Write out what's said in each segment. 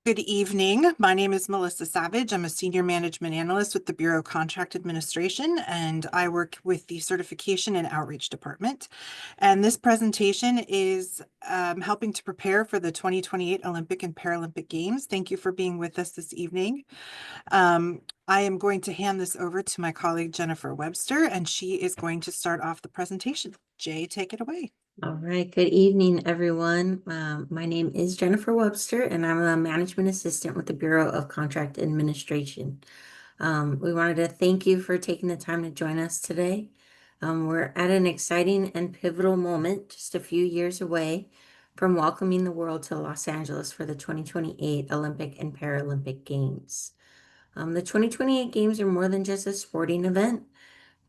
Good evening. My name is Melissa Savage. I'm a senior management analyst with the Bureau of Contract Administration, and I work with the Certification and Outreach Department. And this presentation is helping to prepare for the 2028 Olympic and Paralympic Games. Thank you for being with us this evening. I am going to hand this over to my colleague Jennifer Webster, and she is going to start off the presentation. Jay, take it away. All right, good evening, everyone. My name is Jennifer Webster, and I'm a management assistant with the Bureau of Contract Administration. We wanted to thank you for taking the time to join us today. We're at an exciting and pivotal moment, just a few years away from welcoming the world to Los Angeles for the 2028 Olympic and Paralympic Games. The 2028 Games are more than just a sporting event.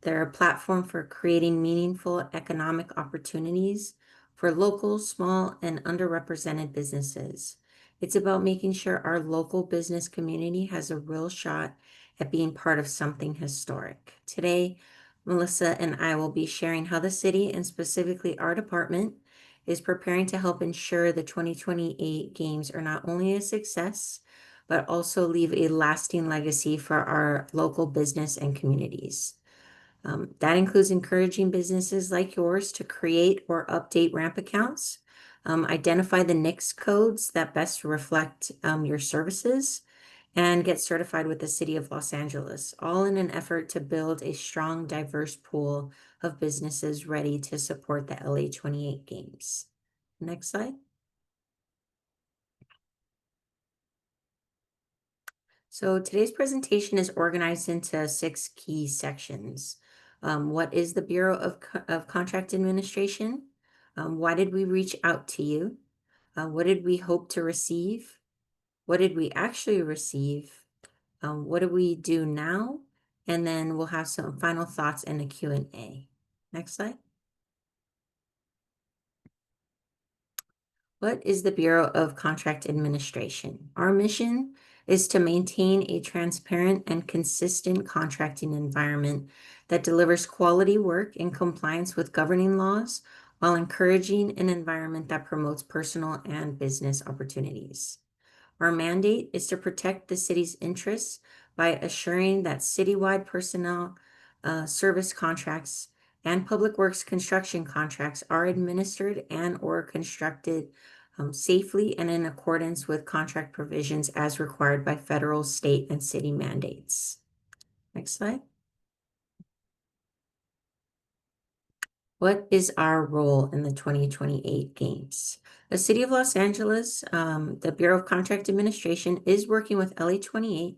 They're a platform for creating meaningful economic opportunities for local, small, and underrepresented businesses. It's about making sure our local business community has a real shot at being part of something historic. Today, Melissa and I will be sharing how the city, and specifically our department, is preparing to help ensure the 2028 Games are not only a success, but also leave a lasting legacy for our local business and communities. That includes encouraging businesses like yours to create or update ramp accounts, identify the NAICS codes that best reflect your services, and get certified with the City of Los Angeles, all in an effort to build a strong, diverse pool of businesses ready to support the LA28 Games. Next slide. So today's presentation is organized into 6 key sections. What is the Bureau of Contract Administration? Why did we reach out to you? What did we hope to receive? What did we actually receive? What do we do now? And then we'll have some final thoughts and a Q&A. Next slide. What is the Bureau of Contract Administration? Our mission is to maintain a transparent and consistent contracting environment that delivers quality work in compliance with governing laws while encouraging an environment that promotes personal and business opportunities. Our mandate is to protect the city's interests by assuring that citywide personnel service contracts and public works construction contracts are administered and or constructed safely and in accordance with contract provisions as required by federal, state, and city mandates. Next slide. What is our role in the 2028 Games? The City of Los Angeles, the Bureau of Contract Administration is working with LA28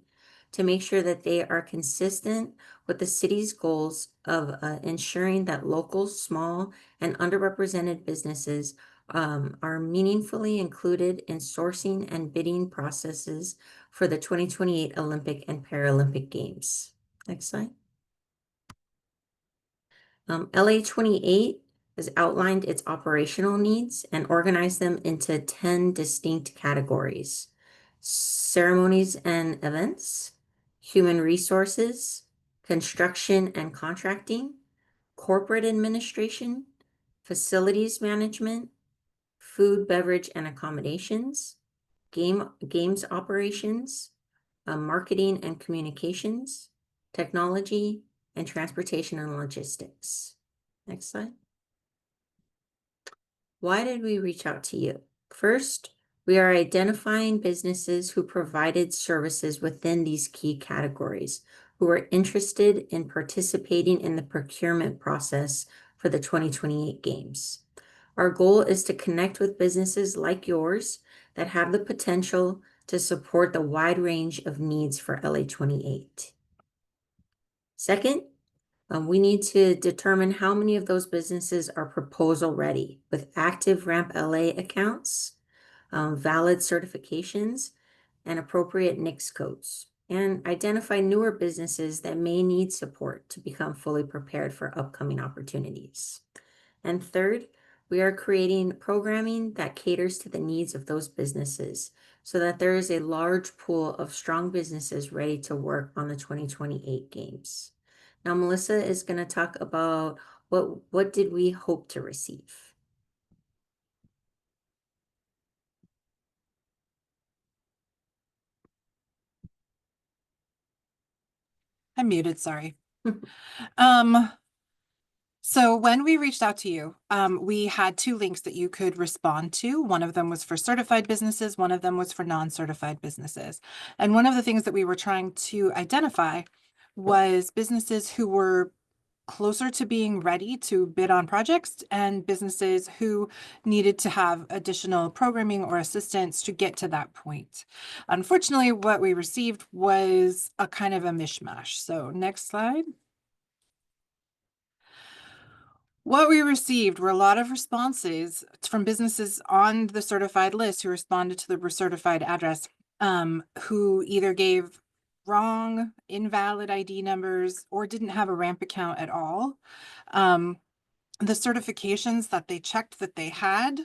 to make sure that they are consistent with the city's goals of ensuring that local, small, and underrepresented businesses are meaningfully included in sourcing and bidding processes for the 2028 Olympic and Paralympic Games. Next slide. LA28 has outlined its operational needs and organized them into 10 distinct categories: ceremonies and events, human resources, construction and contracting, corporate administration, facilities management, food, beverage, and accommodations, games operations, marketing and communications, technology, and transportation and logistics. Next slide. Why did we reach out to you? First, we are identifying businesses who provided services within these key categories, who are interested in participating in the procurement process for the 2028 Games. Our goal is to connect with businesses like yours that have the potential to support the wide range of needs for LA28. Second, we need to determine how many of those businesses are proposal ready with active Ramp LA accounts, valid certifications, and appropriate NAICS codes, and identify newer businesses that may need support to become fully prepared for upcoming opportunities. And third, we are creating programming that caters to the needs of those businesses so that there is a large pool of strong businesses ready to work on the 2028 Games. Now, Melissa is going to talk about what did we hope to receive. I'm muted, sorry. Um, so when we reached out to you, we had two links that you could respond to. One of them was for certified businesses, one of them was for non-certified businesses. And one of the things that we were trying to identify was businesses who were closer to being ready to bid on projects and businesses who needed to have additional programming or assistance to get to that point. Unfortunately, what we received was a kind of a mishmash. So next slide. What we received were a lot of responses from businesses on the certified list who responded to the certified address, who either gave wrong, invalid ID numbers or didn't have a ramp account at all. The certifications that they checked that they had,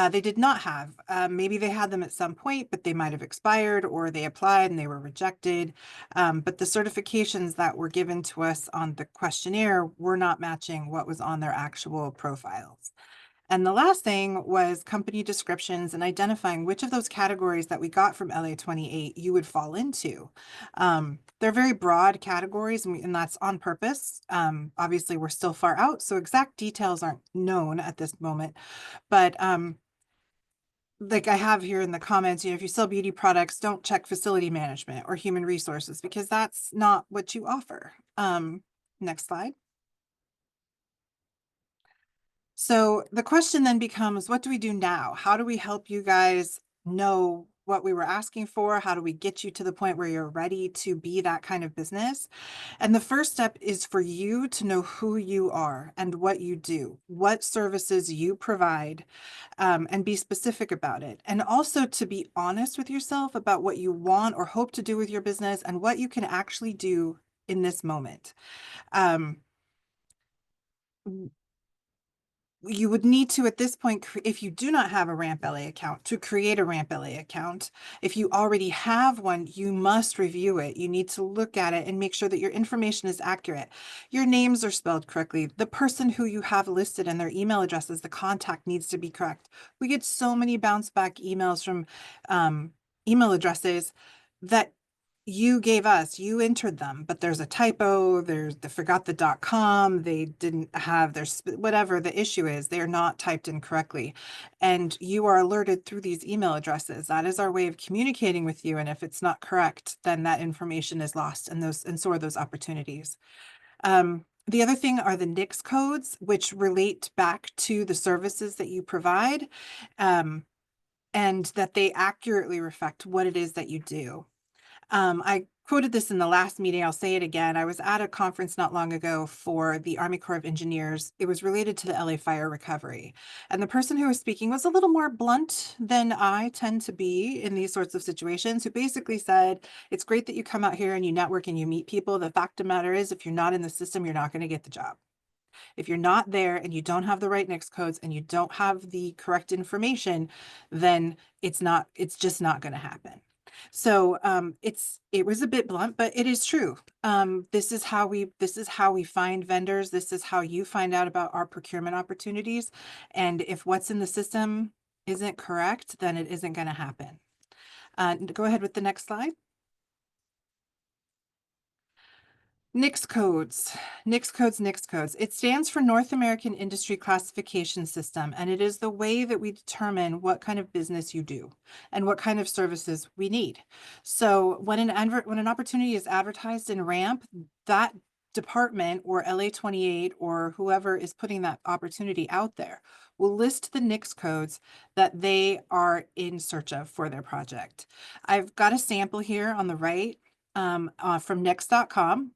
they did not have. Maybe they had them at some point, but they might have expired or they applied and they were rejected. But the certifications that were given to us on the questionnaire were not matching what was on their actual profiles. And the last thing was company descriptions and identifying which of those categories that we got from LA28 you would fall into. They're very broad categories, and that's on purpose. Obviously, we're still far out, so exact details aren't known at this moment. But like I have here in the comments, if you sell beauty products, don't check facility management or human resources because that's not what you offer. Next slide. So the question then becomes, what do we do now? How do we help you guys know what we were asking for? How do we get you to the point where you're ready to be that kind of business? And the first step is for you to know who you are and what you do, what services you provide, and be specific about it. And also to be honest with yourself about what you want or hope to do with your business and what you can actually do in this moment. Um, you would need to, at this point, if you do not have a Ramp LA account, to create a Ramp LA account. If you already have one, you must review it. You need to look at it and make sure that your information is accurate. Your names are spelled correctly. The person who you have listed and their email addresses, the contact needs to be correct. We get so many bounce back emails from email addresses that you gave us, you entered them, but there's a typo, they forgot the .com, they didn't have their, whatever the issue is, they're not typed in correctly. And you are alerted through these email addresses. That is our way of communicating with you. And if it's not correct, then that information is lost and so are those opportunities. The other thing are the NAICS codes, which relate back to the services that you provide, and that they accurately reflect what it is that you do. I quoted this in the last meeting. I'll say it again. I was at a conference not long ago for the Army Corps of Engineers. It was related to the LA fire recovery. And the person who was speaking was a little more blunt than I tend to be in these sorts of situations, who basically said, it's great that you come out here and you network and you meet people. The fact of the matter is, if you're not in the system, you're not going to get the job. If you're not there and you don't have the right NAICS codes and you don't have the correct information, then it's just not going to happen. So it was a bit blunt, but it is true. This is how we find vendors. This is how you find out about our procurement opportunities. And if what's in the system isn't correct, then it isn't going to happen. Go ahead with the next slide. NAICS codes, NAICS codes, NAICS codes. It stands for North American Industry Classification System, and it is the way that we determine what kind of business you do and what kind of services we need. So when an opportunity is advertised in RAMP, that department or LA28 or whoever is putting that opportunity out there will list the NAICS codes that they are in search of for their project. I've got a sample here on the right from NAICS.com,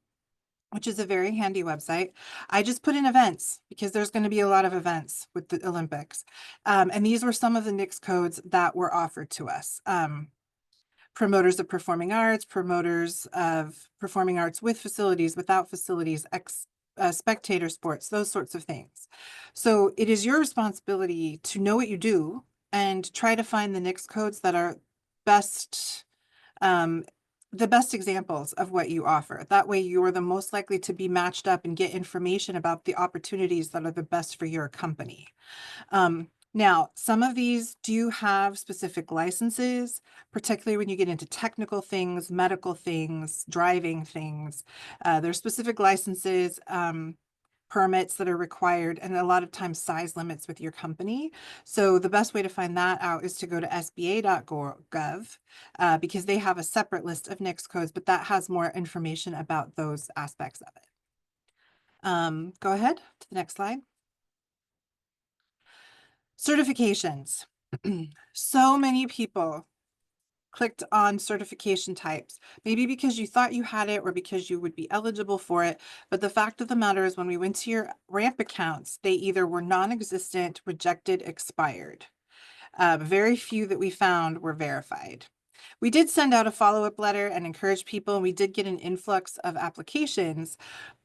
which is a very handy website. I just put in events because there's going to be a lot of events with the Olympics. And these were some of the NAICS codes that were offered to us. Promoters of performing arts, promoters of performing arts with facilities, without facilities, spectator sports, those sorts of things. So it is your responsibility to know what you do and try to find the NAICS codes that are best, the best examples of what you offer. That way you are the most likely to be matched up and get information about the opportunities that are the best for your company. Now, some of these do have specific licenses, particularly when you get into technical things, medical things, driving things. There's specific licenses, permits that are required, and a lot of times size limits with your company. So the best way to find that out is to go to sba.gov because they have a separate list of NAICS codes, but that has more information about those aspects of it. Go ahead to the next slide. Certifications. So many people clicked on certification types, maybe because you thought you had it or because you would be eligible for it. But the fact of the matter is when we went to your ramp accounts, they either were non-existent, rejected, expired. Very few that we found were verified. We did send out a follow-up letter and encourage people, and we did get an influx of applications,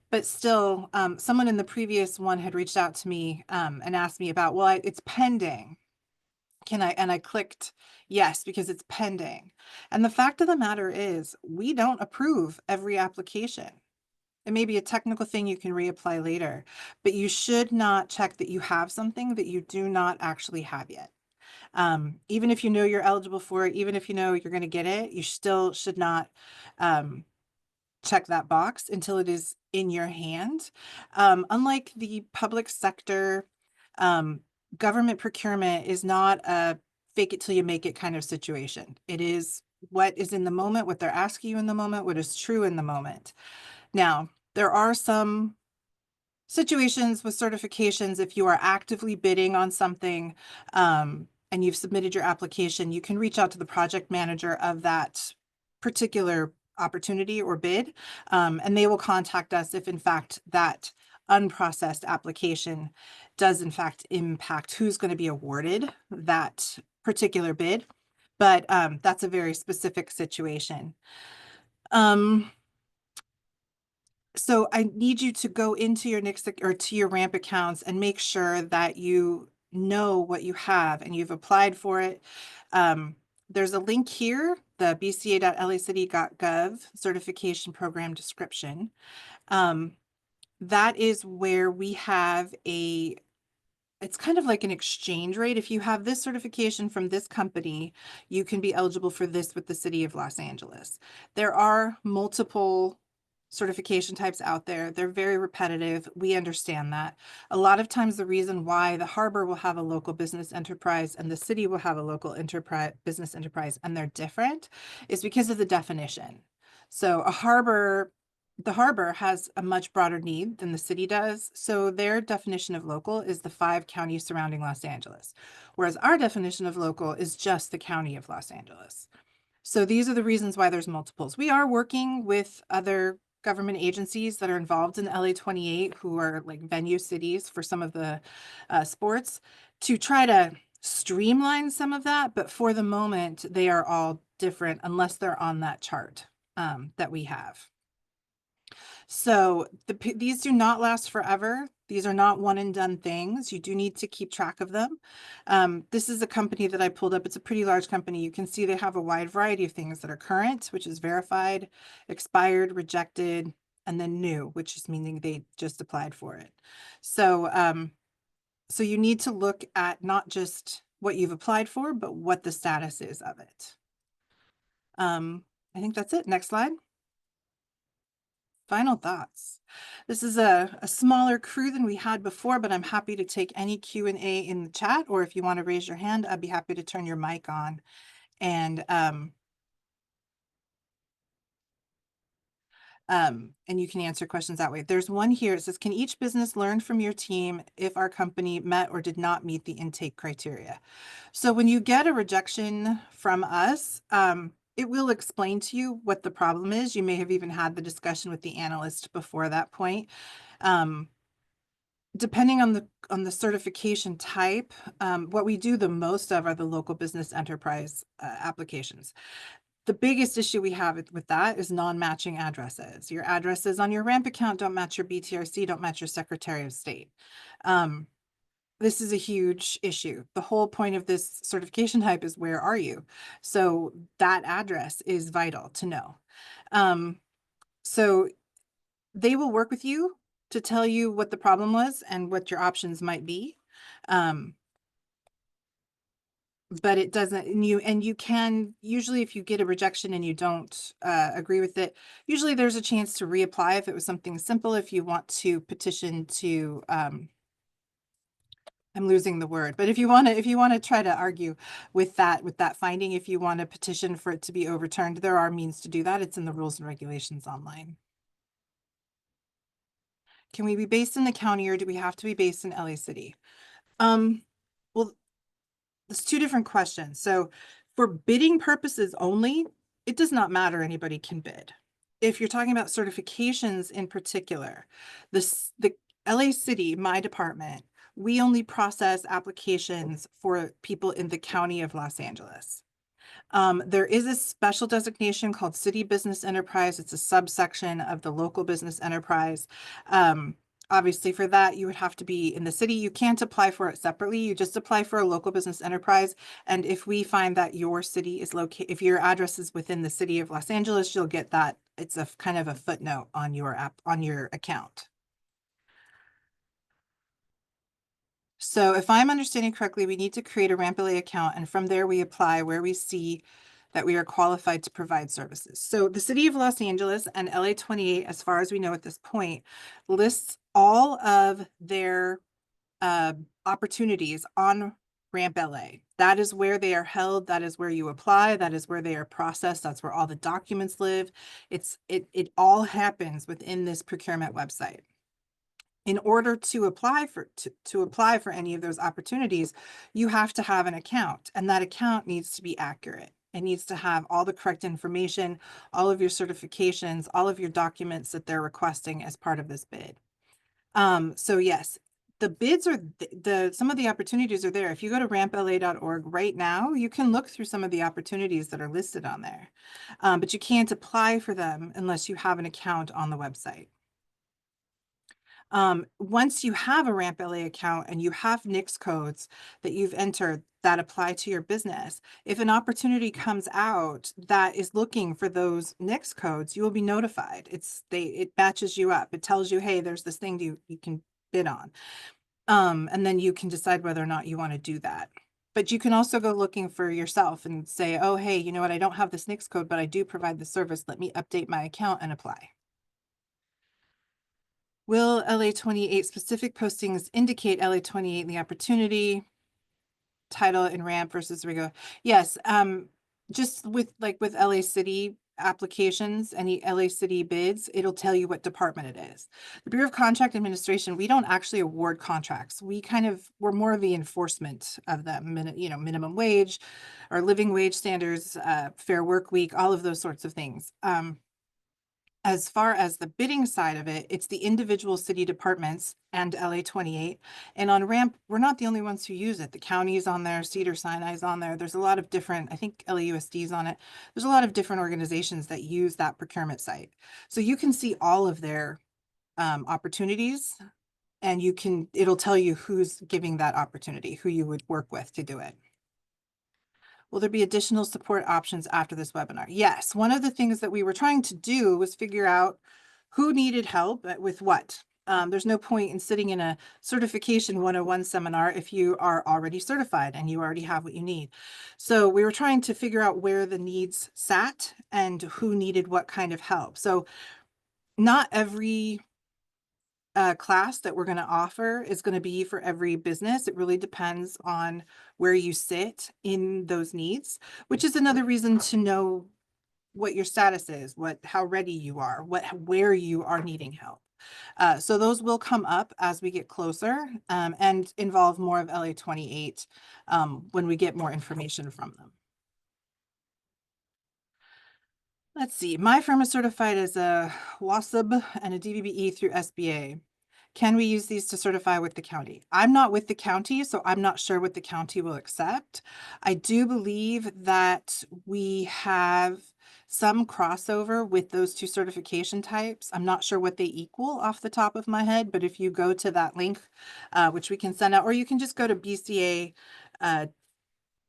but still, someone in the previous one had reached out to me and asked me about, well, it's pending. And I clicked yes, because it's pending. And the fact of the matter is, we don't approve every application. It may be a technical thing you can reapply later, but you should not check that you have something that you do not actually have yet. Even if you know you're eligible for it, even if you know you're going to get it, you still should not check that box until it is in your hand. Unlike the public sector, government procurement is not a fake it till you make it kind of situation. It is what is in the moment, what they're asking you in the moment, what is true in the moment. Now, there are some situations with certifications. If you are actively bidding on something and you've submitted your application, you can reach out to the project manager of that particular opportunity or bid, and they will contact us if in fact that unprocessed application does in fact impact who's going to be awarded that particular bid. But that's a very specific situation. So I need you to go into your NAICS or to your ramp accounts and make sure that you know what you have and you've applied for it. There's a link here, the bca.lacity.gov certification program description. That is where we have it's kind of like an exchange rate. If you have this certification from this company, you can be eligible for this with the city of Los Angeles. There are multiple certification types out there. They're very repetitive. We understand that. A lot of times the reason why the harbor will have a local business enterprise and the city will have a local business enterprise and they're different is because of the definition. So the harbor has a much broader need than the city does. So their definition of local is the 5 counties surrounding Los Angeles, whereas our definition of local is just the county of Los Angeles. So these are the reasons why there's multiples. We are working with other government agencies that are involved in LA28 who are like venue cities for some of the sports to try to streamline some of that. But for the moment, they are all different unless they're on that chart that we have. So these do not last forever. These are not one and done things. You do need to keep track of them. This is a company that I pulled up. It's a pretty large company. You can see they have a wide variety of things that are current, which is verified, expired, rejected, and then new, which is meaning they just applied for it. So, so you need to look at not just what you've applied for, but what the status is of it. I think that's it. Next slide. Final thoughts. This is a smaller crew than we had before, but I'm happy to take any Q&A in the chat, or if you want to raise your hand, I'd be happy to turn your mic on. And you can answer questions that way. There's one here. It says, can each business learn from your team if our company met or did not meet the intake criteria? So when you get a rejection from us, it will explain to you what the problem is. You may have even had the discussion with the analyst before that point. Depending on the certification type, what we do the most of are the local business enterprise applications. The biggest issue we have with that is non-matching addresses. Your addresses on your ramp account don't match your BTRC, don't match your Secretary of State. This is a huge issue. The whole point of this certification type is where are you? So that address is vital to know. So they will work with you to tell you what the problem was and what your options might be. but it doesn't, and you can, usually if you get a rejection and you don't agree with it, usually there's a chance to reapply if it was something simple, if you want to petition to, I'm losing the word, but if you want to try to argue with that finding, if you want to petition for it to be overturned, there are means to do that. It's in the rules and regulations online. Can we be based in the county or do we have to be based in LA City? Well, there's two different questions. So for bidding purposes only, it does not matter, anybody can bid. If you're talking about certifications in particular, the LA City, my department, we only process applications for people in the county of Los Angeles. There is a special designation called City Business Enterprise. It's a subsection of the local business enterprise. Obviously, for that, you would have to be in the city. You can't apply for it separately. You just apply for a local business enterprise. And if we find that your city is located, if your address is within the city of Los Angeles, you'll get that. It's a kind of a footnote on your app, on your account. So if I'm understanding correctly, we need to create a Ramp LA account, and from there we apply where we see that we are qualified to provide services. So the city of Los Angeles and LA28, as far as we know at this point, lists all of their opportunities on Ramp LA. That is where they are held. That is where you apply. That is where they are processed. That's where all the documents live. It all happens within this procurement website. In order to apply for any of those opportunities, you have to have an account, and that account needs to be accurate. It needs to have all the correct information, all of your certifications, all of your documents that they're requesting as part of this bid. So yes, the bids are some of the opportunities are there. If you go to rampla.org right now, you can look through some of the opportunities that are listed on there, but you can't apply for them unless you have an account on the website. Once you have a Ramp LA account and you have NAICS codes that you've entered that apply to your business, if an opportunity comes out that is looking for those NAICS codes, you will be notified. It matches you up. It tells you, hey, there's this thing you can bid on. And then you can decide whether or not you want to do that. But you can also go looking for yourself and say, oh, hey, you know what? I don't have this NAICS code, but I do provide the service. Let me update my account and apply. Will LA28 specific postings indicate LA28 in the opportunity title in ramp versus regular? Yes, just with LA City applications, any LA City bids, it'll tell you what department it is. The Bureau of Contract Administration, we don't actually award contracts. We're more of the enforcement of them, minimum wage or living wage standards, fair work week, all of those sorts of things. As far as the bidding side of it, it's the individual city departments and LA28. And on RAMP, we're not the only ones who use it. The county is on there, Cedars-Sinai is on there. There's a lot of different, I think LAUSD is on it. There's a lot of different organizations that use that procurement site. So you can see all of their opportunities, and it'll tell you who's giving that opportunity, who you would work with to do it. Will there be additional support options after this webinar? Yes, one of the things that we were trying to do was figure out who needed help with what. There's no point in sitting in a certification 101 seminar if you are already certified and you already have what you need. So we were trying to figure out where the needs sat and who needed what kind of help. So not every class that we're going to offer is going to be for every business. It really depends on where you sit in those needs, which is another reason to know what your status is, how ready you are, where you are needing help. So those will come up as we get closer, and involve more of LA28 when we get more information from them. Let's see, my firm is certified as a WASB and a DBBE through SBA. Can we use these to certify with the county? I'm not with the county, so I'm not sure what the county will accept. I do believe that we have some crossover with those two certification types. I'm not sure what they equal off the top of my head, but if you go to that link, which we can send out, or you can just go to BCA,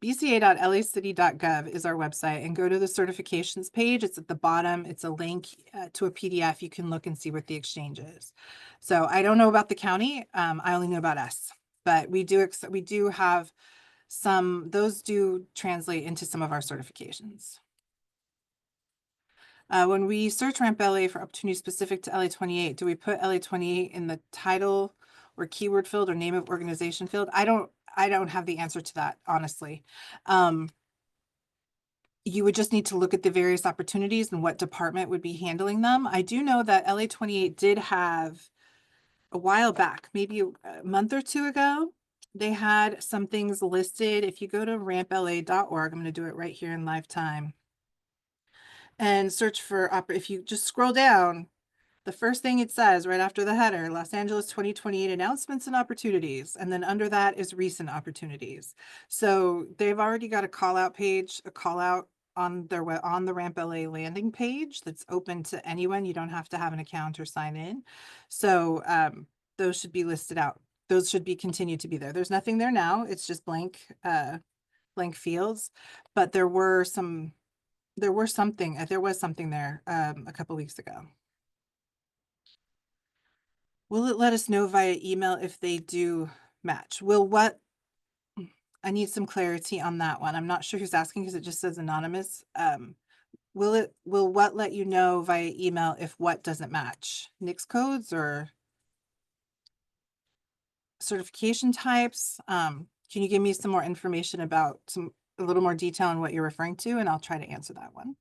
bca.lacity.gov is our website, and go to the certifications page. It's at the bottom. It's a link to a PDF. You can look and see what the exchange is. So I don't know about the county. I only know about us, but we do have those do translate into some of our certifications. When we search Ramp LA for opportunities specific to LA28, do we put LA28 in the title or keyword field or name of organization field? I don't have the answer to that, honestly. You would just need to look at the various opportunities and what department would be handling them. I do know that LA28 did have a while back, maybe a month or two ago, they had some things listed. If you go to rampla.org, I'm going to do it right here in live time and search for, if you just scroll down, the first thing it says right after the header, Los Angeles 2028 announcements and opportunities. And then under that is recent opportunities. So they've already got a call out page, a call out on the Ramp LA landing page that's open to anyone. You don't have to have an account or sign in. So those should be listed out. Those should be continued to be there. There's nothing there now. It's just blank fields, but there was something there a couple weeks ago. Will it let us know via email if they do match? I need some clarity on that one. I'm not sure who's asking because it just says anonymous. Will what let you know via email if what doesn't match? NAICS codes or certification types? Can you give me some more information about a little more detail on what you're referring to, and I'll try to answer that one.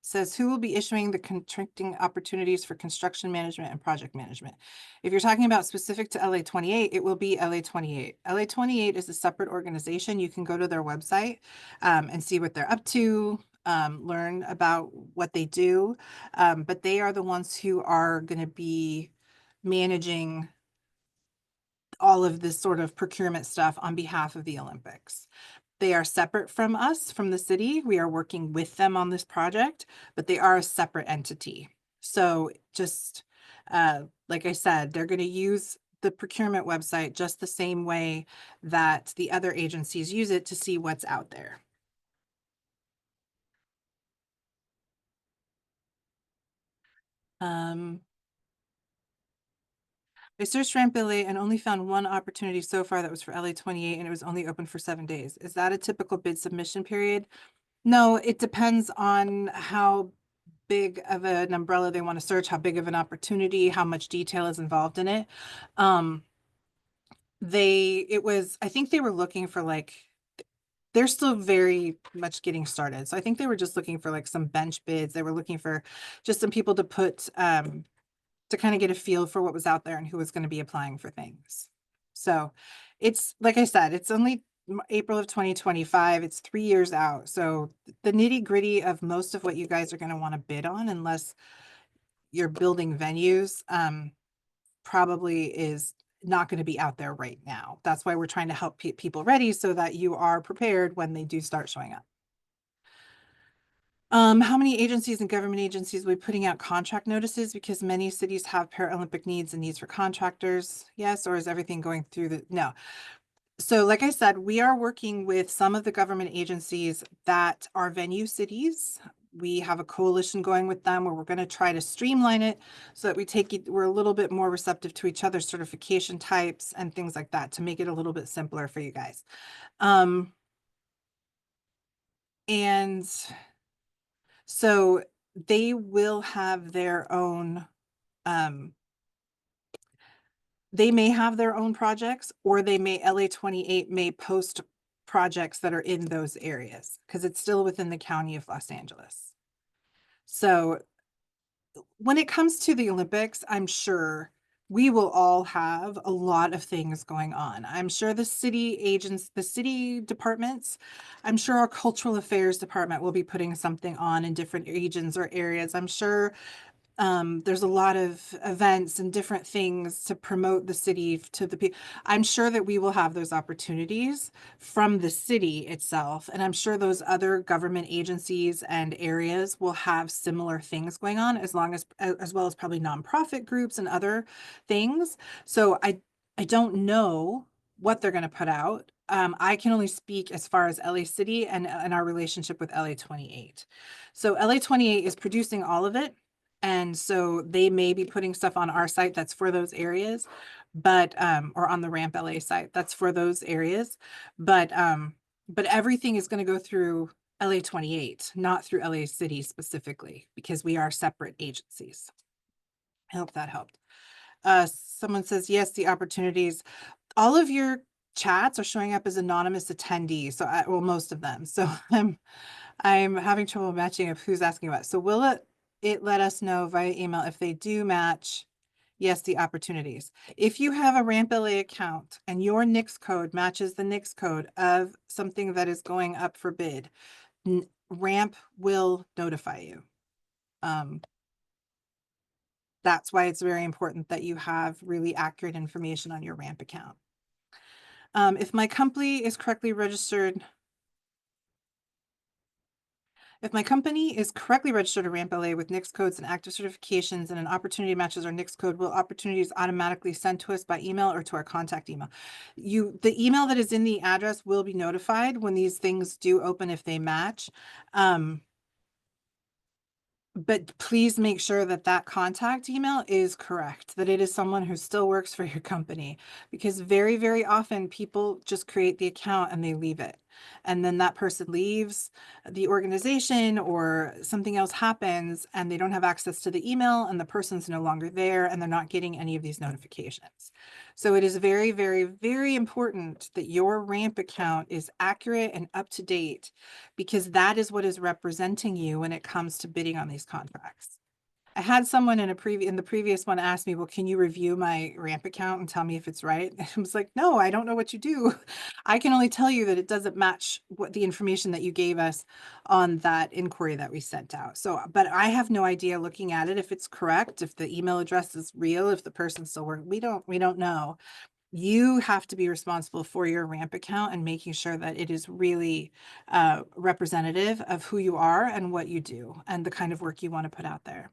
Says who will be issuing the contracting opportunities for construction management and project management. If you're talking about specific to LA28, it will be LA28. LA28 is a separate organization. You can go to their website and see what they're up to, learn about what they do, but they are the ones who are going to be managing all of this sort of procurement stuff on behalf of the Olympics. They are separate from us, from the city. We are working with them on this project, but they are a separate entity. So just like I said, they're going to use the procurement website just the same way that the other agencies use it to see what's out there. I searched Ramp LA and only found one opportunity so far that was for LA28, and it was only open for 7 days. Is that a typical bid submission period? No, it depends on how big of an umbrella they want to search, how big of an opportunity, how much detail is involved in it. I think they were looking for they're still very much getting started. So I think they were just looking for like some bench bids. They were looking for just some people to put, to kind of get a feel for what was out there and who was going to be applying for things. So it's, like I said, it's only April of 2025. It's 3 years out. So the nitty gritty of most of what you guys are going to want to bid on, unless you're building venues, probably is not going to be out there right now. That's why we're trying to help people ready so that you are prepared when they do start showing up. How many agencies and government agencies will be putting out contract notices because many cities have Paralympic needs and needs for contractors? Yes, or is everything going through no. So like I said, we are working with some of the government agencies that are venue cities. We have a coalition going with them where we're going to try to streamline it so that we're a little bit more receptive to each other's certification types and things like that to make it a little bit simpler for you guys. And so they will have their own, they may have their own projects, or LA28 may post projects that are in those areas because it's still within the county of Los Angeles. So when it comes to the Olympics, I'm sure we will all have a lot of things going on. I'm sure the city agents, the city departments, I'm sure our cultural affairs department will be putting something on in different regions or areas. I'm sure there's a lot of events and different things to promote the city to the people. I'm sure that we will have those opportunities from the city itself. And I'm sure those other government agencies and areas will have similar things going on as well as probably nonprofit groups and other things. So I don't know what they're going to put out. I can only speak as far as LA City and our relationship with LA28. So LA28 is producing all of it. And so they may be putting stuff on our site that's for those areas, but or on the Ramp LA site. That's for those areas. But everything is going to go through LA28, not through LA City specifically, because we are separate agencies. I hope that helped. Someone says, yes, the opportunities. All of your chats are showing up as anonymous attendees. So well, most of them. So I'm having trouble matching up who's asking about. So will it let us know via email if they do match? Yes, the opportunities. If you have a Ramp LA account and your NAICS code matches the NAICS code of something that is going up for bid, Ramp will notify you. That's why it's very important that you have really accurate information on your Ramp account. If my company is correctly registered, to Ramp LA with NAICS codes and active certifications and an opportunity matches our NAICS code, will opportunities automatically sent to us by email or to our contact email? The email that is in the address will be notified when these things do open if they match. But please make sure that that contact email is correct, that it is someone who still works for your company, because very, very often people just create the account and they leave it. And then that person leaves the organization or something else happens and they don't have access to the email and the person's no longer there and they're not getting any of these notifications. So it is very, very, very important that your Ramp account is accurate and up to date, because that is what is representing you when it comes to bidding on these contracts. I had someone in the previous one ask me, well, can you review my Ramp account and tell me if it's right? And I was like, no, I don't know what you do. I can only tell you that it doesn't match what the information that you gave us on that inquiry that we sent out. So, but I have no idea looking at it if it's correct, if the email address is real, if the person's still working. We don't know. You have to be responsible for your Ramp account and making sure that it is really representative of who you are and what you do and the kind of work you want to put out there.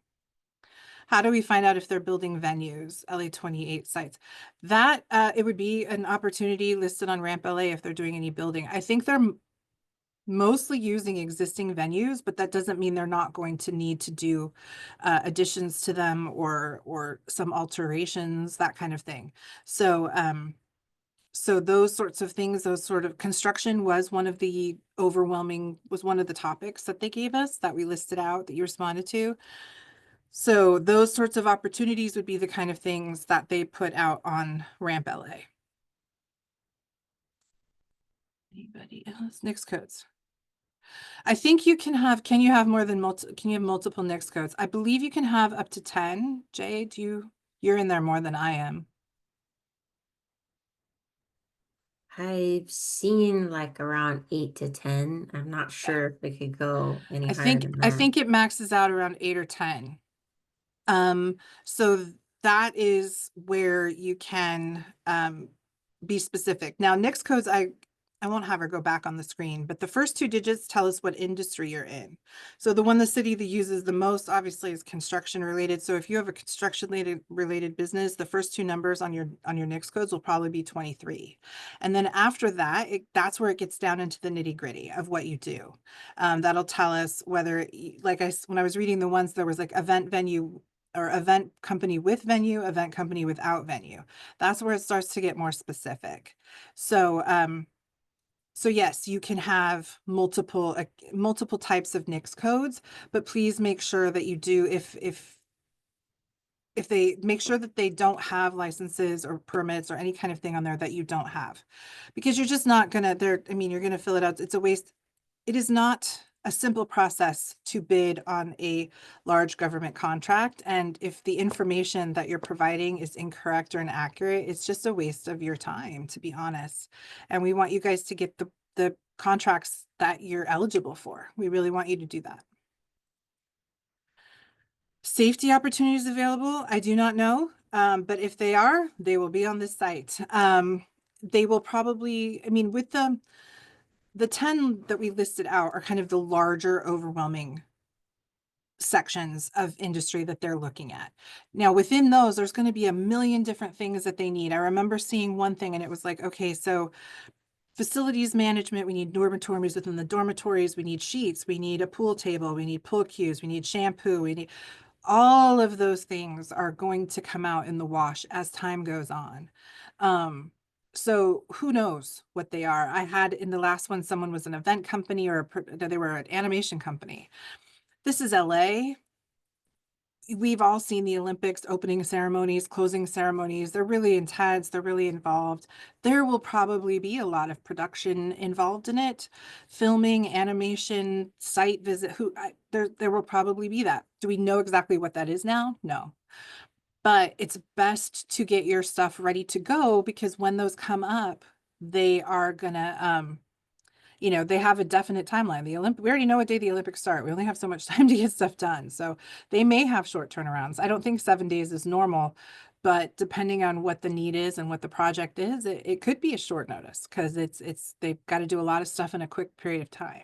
How do we find out if they're building venues, LA28 sites? That it would be an opportunity listed on Ramp LA if they're doing any building. I think they're mostly using existing venues, but that doesn't mean they're not going to need to do additions to them or some alterations, that kind of thing. So so those sorts of things, those sort of construction was one of the topics that they gave us that we listed out that you responded to. So those sorts of opportunities would be the kind of things that they put out on Ramp LA. Anybody else? NAICS codes. I think you can have, can you have multiple NAICS codes? I believe you can have up to 10. Jay, you're in there more than I am. I've seen like around 8 to 10. I'm not sure if it could go any higher than I that. think it maxes out around 8 or 10. So that is where you can be specific. Now, NAICS codes, I won't have her go back on the screen, but the first 2 digits tell us what industry you're in. So the one the city that uses the most obviously is construction related. So if you have a construction related business, the first 2 numbers on your NAICS codes will probably be 23. And then after that, that's where it gets down into the nitty gritty of what you do. That'll tell us whether, when I was reading the ones, there was like event venue or event company with venue, event company without venue. That's where it starts to get more specific. So, so yes, you can have multiple types of NAICS codes, but please make sure that you do, if they make sure that they don't have licenses or permits or any kind of thing on there that you don't have, because you're just not gonna, you're gonna fill it out. It's a waste. It is not a simple process to bid on a large government contract. And if the information that you're providing is incorrect or inaccurate, it's just a waste of your time, to be honest. And we want you guys to get the contracts that you're eligible for. We really want you to do that. Safety opportunities available, I do not know. But if they are, they will be on this site. They will probably, with the 10 that we listed out are kind of the larger, overwhelming sections of industry that they're looking at. Now, within those, there's going to be a million different things that they need. I remember seeing one thing and it was like, okay, so facilities management, we need dormitories. Within the dormitories, we need sheets, we need a pool table, we need pool cues, we need shampoo, we need all of those things are going to come out in the wash as time goes on. So who knows what they are? I had in the last one, someone was an event company or they were an animation company. This is LA. We've all seen the Olympics opening ceremonies, closing ceremonies. They're really intense. They're really involved. There will probably be a lot of production involved in it, filming, animation, site visit. There will probably be that. Do we know exactly what that is now? No. But it's best to get your stuff ready to go because when those come up, they are gonna they have a definite timeline. We already know what day the Olympics start. We only have so much time to get stuff done. So they may have short turnarounds. I don't think 7 days is normal, but depending on what the need is and what the project is, it could be a short notice because they've got to do a lot of stuff in a quick period of time.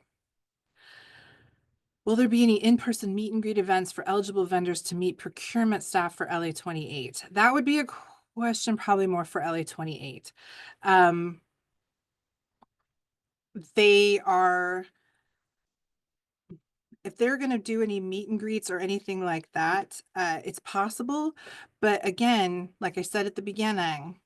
Will there be any in-person meet and greet events for eligible vendors to meet procurement staff for LA28? That would be a question probably more for LA28. They are, if they're going to do any meet and greets or anything like that, it's possible. But again, like I said at the beginning,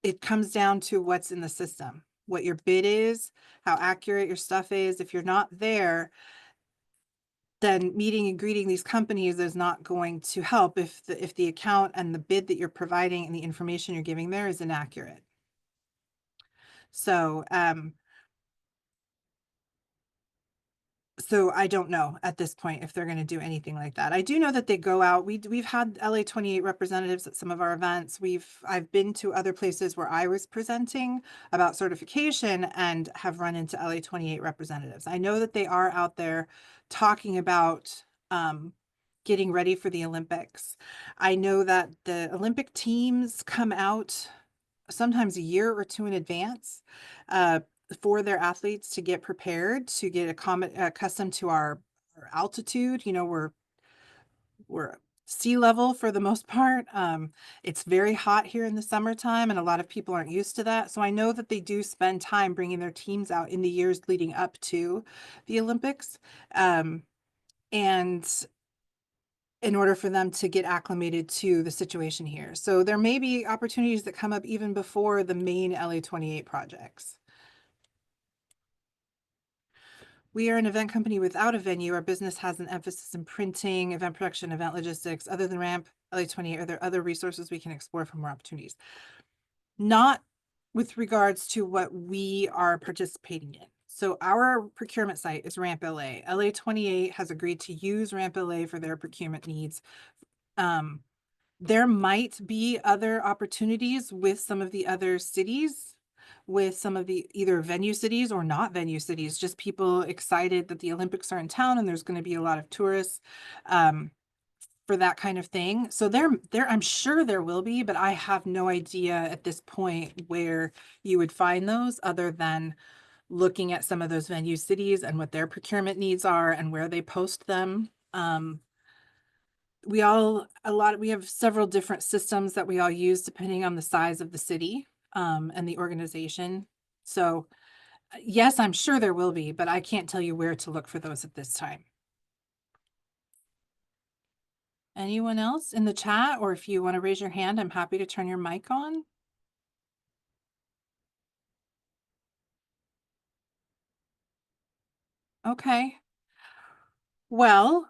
it comes down to what's in the system, what your bid is, how accurate your stuff is. If you're not there, then meeting and greeting these companies is not going to help if the account and the bid that you're providing and the information you're giving there is inaccurate. So so I don't know at this point if they're going to do anything like that. I do know that they go out. We've had LA28 representatives at some of our events. I've been to other places where I was presenting about certification and have run into LA28 representatives. I know that they are out there talking about getting ready for the Olympics. I know that the Olympic teams come out sometimes a year or two in advance. For their athletes to get prepared, to get accustomed to our altitude. We're sea level for the most part. It's very hot here in the summertime, and a lot of people aren't used to that. So I know that they do spend time bringing their teams out in the years leading up to the Olympics. And in order for them to get acclimated to the situation here. So there may be opportunities that come up even before the main LA28 projects. We are an event company without a venue. Our business has an emphasis in printing, event production, event logistics. Other than RAMP, LA28, are there other resources we can explore for more opportunities? Not with regards to what we are participating in. So our procurement site is RAMP LA. LA28 has agreed to use RAMP LA for their procurement needs. There might be other opportunities with some of the other cities, with some of the either venue cities or not venue cities, just people excited that the Olympics are in town and there's going to be a lot of tourists for that kind of thing. So I'm sure there will be, but I have no idea at this point where you would find those other than looking at some of those venue cities and what their procurement needs are and where they post them. We have several different systems that we all use depending on the size of the city and the organization. So yes, I'm sure there will be, but I can't tell you where to look for those at this time. Anyone else in the chat, or if you want to raise your hand, I'm happy to turn your mic on. Okay. Well,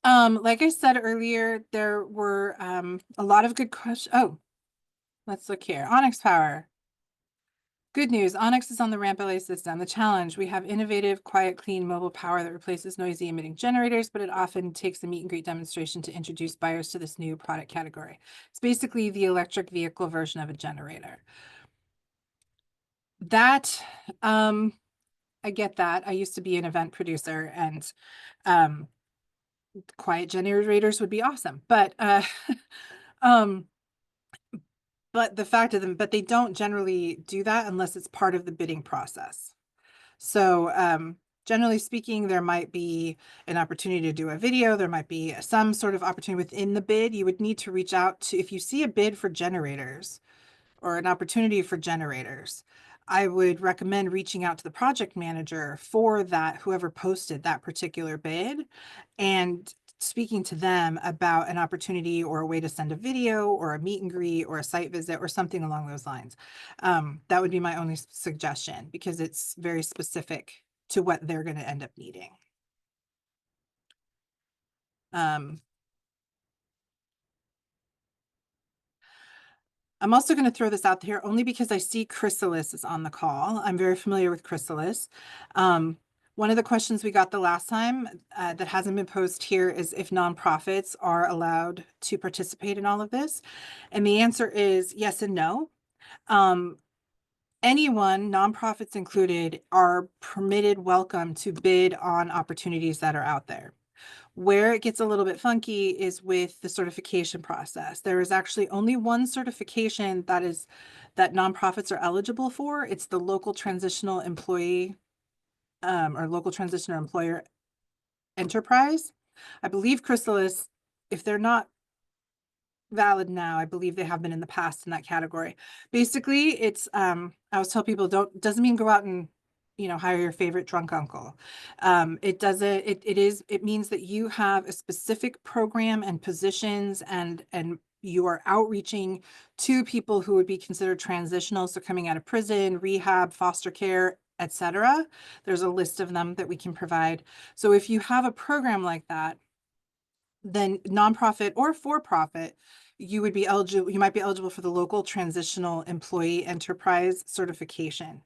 like I said earlier, there were a lot of good questions. Oh, let's look here. Onyx Power. Good news, Onyx is on the RAMP LA system. The challenge, we have innovative, quiet, clean mobile power that replaces noisy emitting generators, but it often takes a meet and greet demonstration to introduce buyers to this new product category. It's basically the electric vehicle version of a generator. That, I get that. I used to be an event producer, and quiet generators would be awesome. But but the fact of them, but they don't generally do that unless it's part of the bidding process. So generally speaking, there might be an opportunity to do a video. There might be some sort of opportunity within the bid. You would need to reach out to, if you see a bid for generators or an opportunity for generators, I would recommend reaching out to the project manager for that, whoever posted that particular bid, and speaking to them about an opportunity or a way to send a video or a meet and greet or a site visit or something along those lines. That would be my only suggestion, because it's very specific to what they're going to end up needing. I'm also going to throw this out here only because I see Chrysalis is on the call. I'm very familiar with Chrysalis. One of the questions we got the last time that hasn't been posed here is if nonprofits are allowed to participate in all of this. And the answer is yes and no. Anyone, nonprofits included, are permitted, welcome to bid on opportunities that are out there. Where it gets a little bit funky is with the certification process. There is actually only one certification that nonprofits are eligible for. It's the local transitional employee or local transitional employer enterprise. I believe Chrysalis, if they're not valid now, I believe they have been in the past in that category. Basically, it's I always tell people, doesn't mean go out and hire your favorite drunk uncle. It means that you have a specific program and positions, and you are outreaching to people who would be considered transitional, so coming out of prison, rehab, foster care, etc. There's a list of them that we can provide. So if you have a program like that, then nonprofit or for-profit, you might be eligible for the local transitional employee enterprise certification.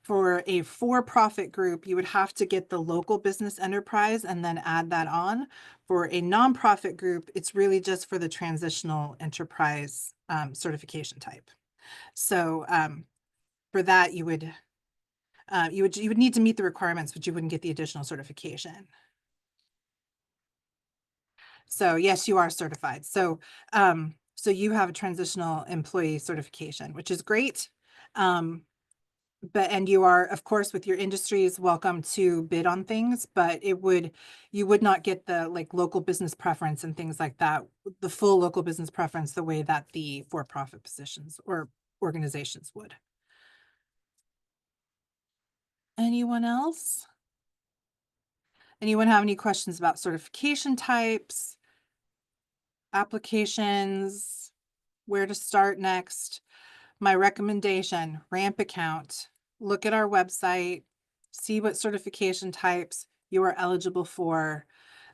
For a for-profit group, you would have to get the local business enterprise and then add that on. For a nonprofit group, it's really just for the transitional enterprise certification type. So for that, you would need to meet the requirements, but you wouldn't get the additional certification. So yes, you are certified. So you have a transitional employee certification, which is great. And you are, of course, with your industries, welcome to bid on things, but you would not get the local business preference and things like that, the full local business preference, the way that the for-profit positions or organizations would. Anyone else? Anyone have any questions about certification types, applications, where to start next? My recommendation, ramp account. Look at our website, see what certification types you are eligible for,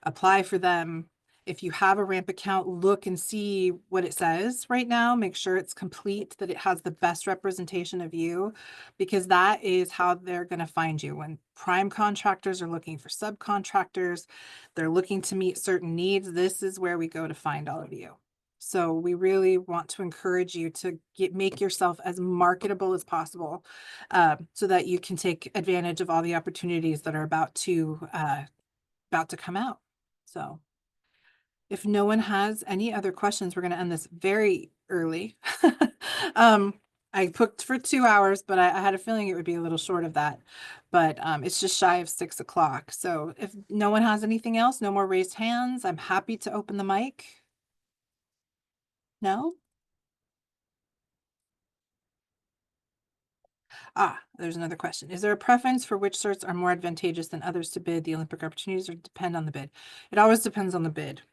apply for them. If you have a ramp account, look and see what it says right now. Make sure it's complete, that it has the best representation of you, because that is how they're going to find you. When prime contractors are looking for subcontractors, they're looking to meet certain needs. This is where we go to find all of you. So we really want to encourage you to make yourself as marketable as possible, so that you can take advantage of all the opportunities that are about to come out. So if no one has any other questions, we're going to end this very early. I booked for 2 hours, but I had a feeling it would be a little short of that. But it's just shy of 6 o'clock. So if no one has anything else, no more raised hands, I'm happy to open the mic. No? There's another question. Is there a preference for which certs are more advantageous than others to bid the Olympic opportunities, or depend on the bid? It always depends on the bid.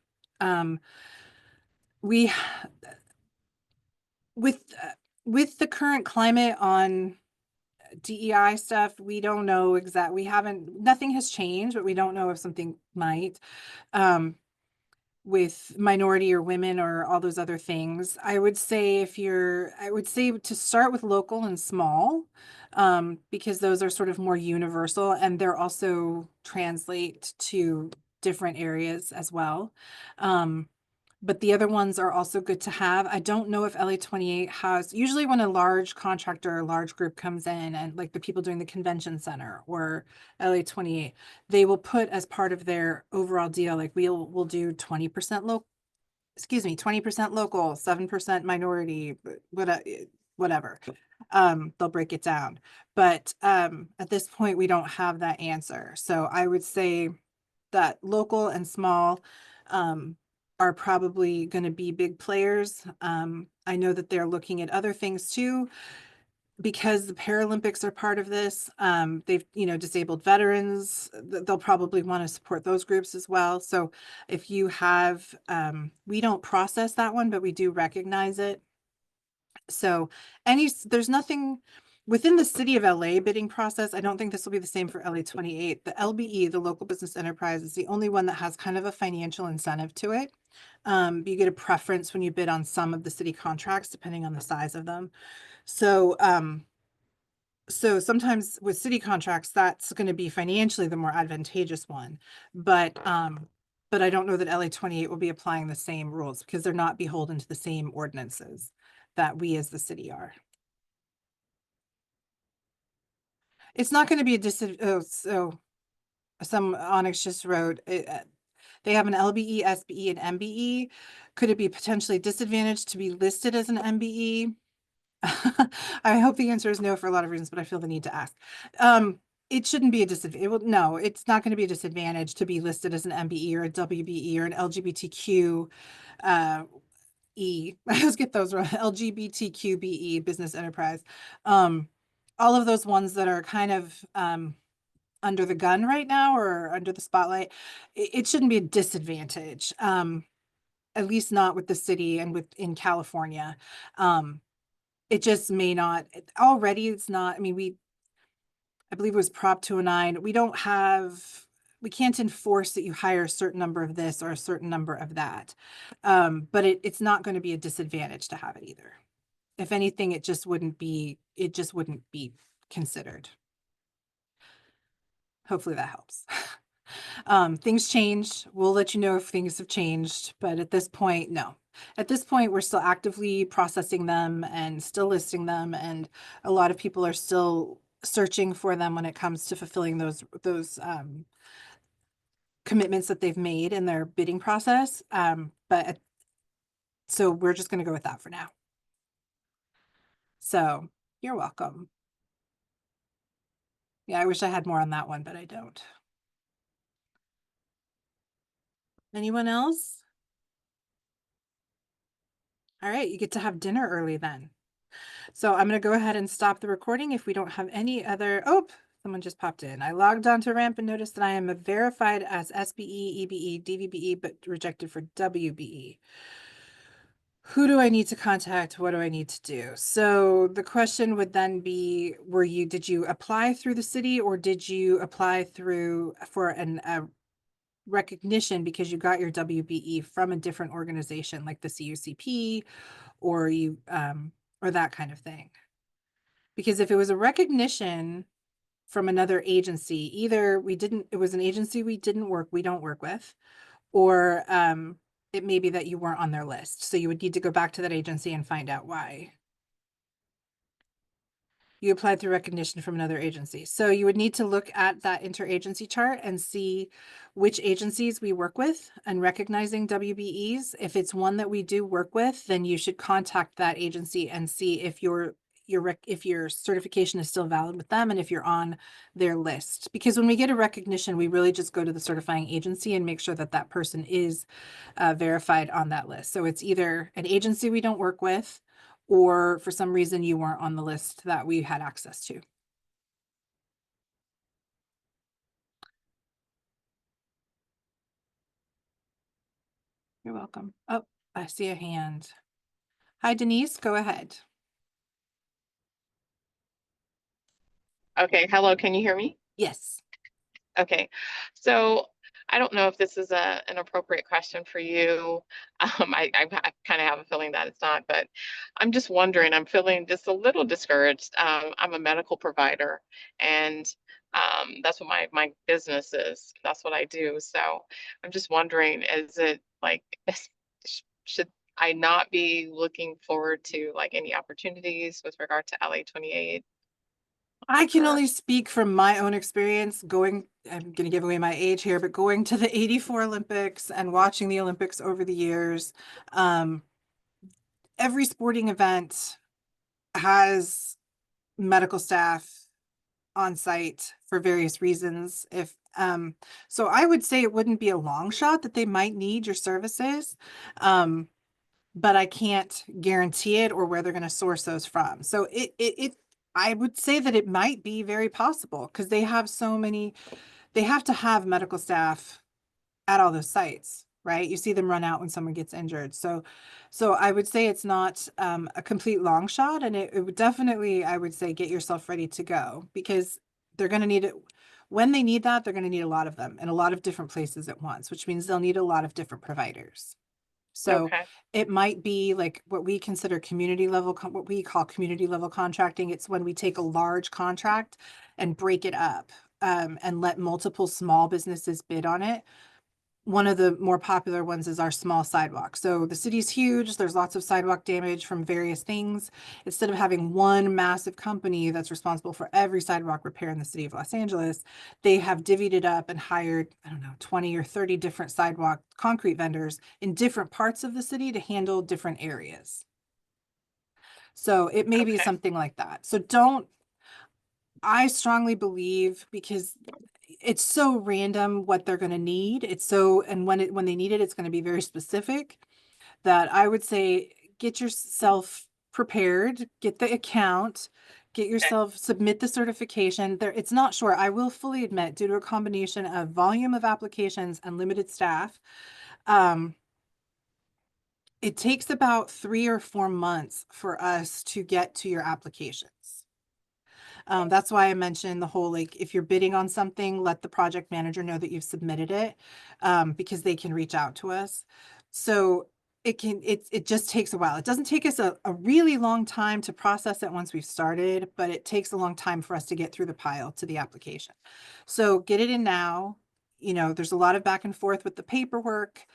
We with the current climate on DEI stuff, we don't know nothing has changed, but we don't know if something might. With minority or women or all those other things, I would say to start with local and small, because those are sort of more universal, and they're also translate to different areas as well. But the other ones are also good to have. I don't know if LA28 has, usually when a large contractor or large group comes in, and like the people doing the convention center or LA28, they will put as part of their overall deal, like we'll do 20% local, 7% minority, whatever. They'll break it down. But at this point, we don't have that answer. So I would say that local and small are probably going to be big players. I know that they're looking at other things too. because the Paralympics are part of this, they've, disabled veterans, they'll probably want to support those groups as well. So if you have, we don't process that one, but we do recognize it. So there's nothing within the city of LA bidding process. I don't think this will be the same for LA28. The LBE, the local business enterprise, is the only one that has kind of a financial incentive to it. You get a preference when you bid on some of the city contracts, depending on the size of them. So sometimes with city contracts, that's going to be financially the more advantageous one. But I don't know that LA28 will be applying the same rules because they're not beholden to the same ordinances that we as the city are. It's not going to be so some Onyx just wrote, they have an LBE, SBE, and MBE. Could it be potentially disadvantaged to be listed as an MBE? I hope the answer is no for a lot of reasons, but I feel the need to ask. It shouldn't be a disadvantage. No, it's not going to be a disadvantage to be listed as an MBE or a WBE or an LGBTQ E. I always get those wrong. LGBTQBE, business enterprise. All of those ones that are kind of under the gun right now or under the spotlight, it shouldn't be a disadvantage. At least not with the city and in California. It just may not already. It's not. I mean, I believe it was Prop 209. We can't enforce that you hire a certain number of this or a certain number of that. But it's not going to be a disadvantage to have it either. If anything, it just wouldn't be considered. Hopefully that helps. Things change. We'll let you know if things have changed, but at this point, no. At this point, we're still actively processing them and still listing them, and a lot of people are still searching for them when it comes to fulfilling those commitments that they've made in their bidding process. So we're just going to go with that for now. So you're welcome. Yeah, I wish I had more on that one, but I don't. Anyone else? All right, you get to have dinner early then. So I'm going to go ahead and stop the recording if we don't have any other. Oh, someone just popped in. I logged onto Ramp and noticed that I am verified as SBE, EBE, DVBE, but rejected for WBE. Who do I need to contact? What do I need to do? So the question would then be, did you apply through the city or did you apply for a recognition because you got your WBE from a different organization like the CUCP or or that kind of thing? Because if it was a recognition from another agency, either it was an agency we don't work with, or it may be that you weren't on their list. So you would need to go back to that agency and find out why. You applied through recognition from another agency. So you would need to look at that interagency chart and see which agencies we work with and recognizing WBEs. If it's one that we do work with, then you should contact that agency and see if your certification is still valid with them and if you're on their list. Because when we get a recognition, we really just go to the certifying agency and make sure that that person is verified on that list. So it's either an agency we don't work with, or for some reason you weren't on the list that we had access to. You're welcome. Oh, I see a hand. Hi, Denise, go ahead. Okay, hello, can you hear me? Yes. Okay, so I don't know if this is an appropriate question for you. I kind of have a feeling that it's not, but I'm just wondering, I'm feeling just a little discouraged. I'm a medical provider, and that's what my business is. That's what I do. So I'm just wondering, is it like, should I not be looking forward to like any opportunities with regard to LA28? I can only speak from my own experience I'm going to give away my age here, but going to the 84 Olympics and watching the Olympics over the years, every sporting event has medical staff on site for various reasons. So I would say it wouldn't be a long shot that they might need your services. But I can't guarantee it or where they're going to source those from. So I would say that it might be very possible because they have so many, they have to have medical staff at all those sites, right? You see them run out when someone gets injured. So I would say it's not a complete long shot, and it would definitely, I would say, get yourself ready to go because they're going to need it. When they need that, they're going to need a lot of them in a lot of different places at once, which means they'll need a lot of different providers. So Okay. it might be like what we consider community level, what we call community level contracting. It's when we take a large contract and break it up and let multiple small businesses bid on it. One of the more popular ones is our small sidewalk. So the city's huge. There's lots of sidewalk damage from various things. Instead of having one massive company that's responsible for every sidewalk repair in the city of Los Angeles, they have divvied it up and hired, I don't know, 20 or 30 different sidewalk concrete vendors in different parts of the city to handle different areas. So it may be Okay. something like that. I strongly believe because it's so random what they're going to need. It's so, and when they need it, it's going to be very specific that I would say get yourself prepared, get the account, get Okay. yourself, submit the certification. There, it's not sure. I will fully admit, due to a combination of volume of applications and limited staff, um, it takes about 3 or 4 months for us to get to your applications. That's why I mentioned the whole, like, if you're bidding on something, let the project manager know that you've submitted it, because they can reach out to us. So it just takes a while. It doesn't take us a really long time to process it once we've started, but it takes a long time for us to get through the pile to the application. So get it in now. There's a lot of back and forth with the paperwork.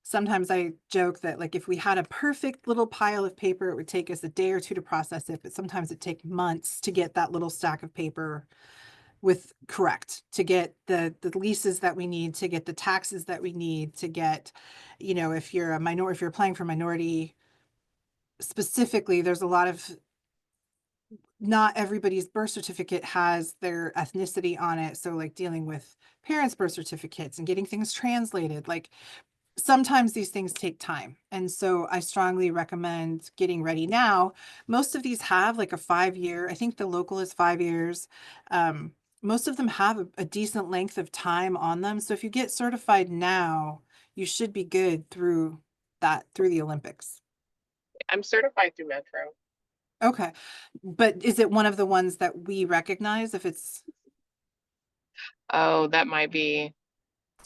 Sometimes I joke that, like, if we had a perfect little pile of paper, it would take us a day or two to process it, but sometimes it takes months to get that little stack of paper correct, to get the leases that we need, to get the taxes that we need, to get, if you're if you're applying for minority specifically, there's a lot of, not everybody's birth certificate has their ethnicity on it. So, like, dealing with parents' birth certificates and getting things translated, like, sometimes these things take time. And so I strongly recommend getting ready now. Most of these have like a 5 year, I think the local is 5 years. Most of them have a decent length of time on them. So if you get certified now, you should be good through the Olympics. I'm certified through Metro. Okay. But is it one of the ones that we recognize if it's, Oh, that might be.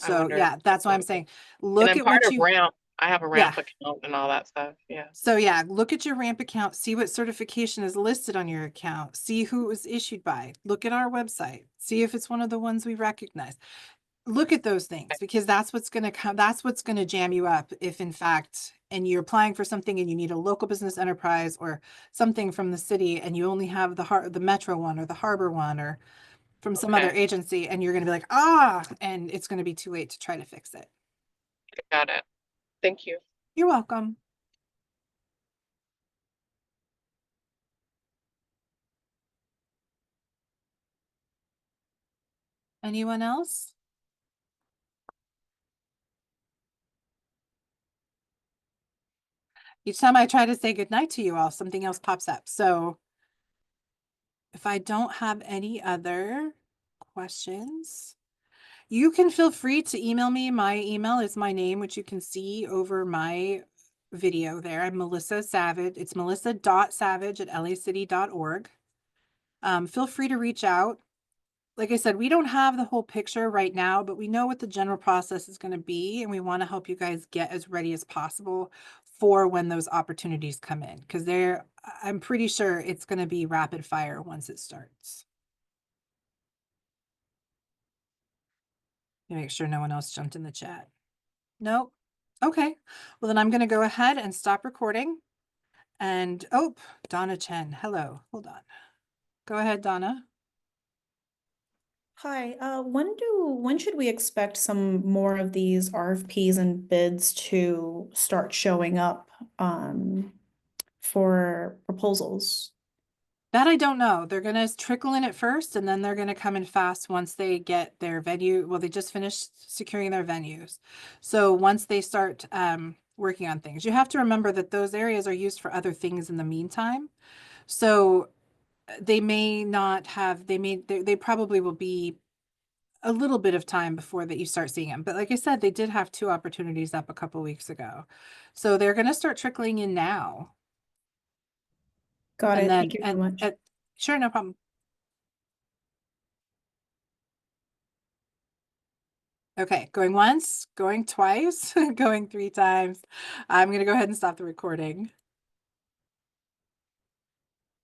I so wonder. yeah, that's why I'm saying, And look I'm at part what of you, ramp. I have a yeah. ramp account and all that stuff. Yeah. So yeah, look at your ramp account, see what certification is listed on your account, see who it was issued by, look at our website, see if it's one of the ones we recognize. Look at those things because that's what's going to come, that's what's going to jam you up if in fact, and you're applying for something and you need a local business enterprise or something from the city and you only have the metro one or the harbor one or from some other Okay. agency, and you're going to be like, and it's going to be too late to try to fix it. Got it. Thank you. You're welcome. Anyone else? Each time I try to say goodnight to you all, something else pops up. So if I don't have any other questions, you can feel free to email me. My email is my name, which you can see over my video there. I'm Melissa Savage. It's melissa.savage@lacity.org. Feel free to reach out. Like I said, we don't have the whole picture right now, but we know what the general process is going to be, and we want to help you guys get as ready as possible for when those opportunities come in, because I'm pretty sure it's going to be rapid fire once it starts. Make sure no one else jumped in the chat. Nope. Okay. Well, then I'm going to go ahead and stop recording. And Donna Chen. Hello. Hold on. Go ahead, Donna. Hi, when should we expect some more of these RFPs and bids to start showing up for proposals? That I don't know. They're going to trickle in at first, and then they're going to come in fast once they get their venue. Well, they just finished securing their venues. So once they start working on things, you have to remember that those areas are used for other things in the meantime. So they may not have, they probably will be a little bit of time before that you start seeing them. But like I said, they did have 2 opportunities up a couple weeks ago. So they're going to start trickling in now. Got And it. then, Thank you so much. sure, no problem. Okay, going once, going twice, going 3 times. I'm going to go ahead and stop the recording.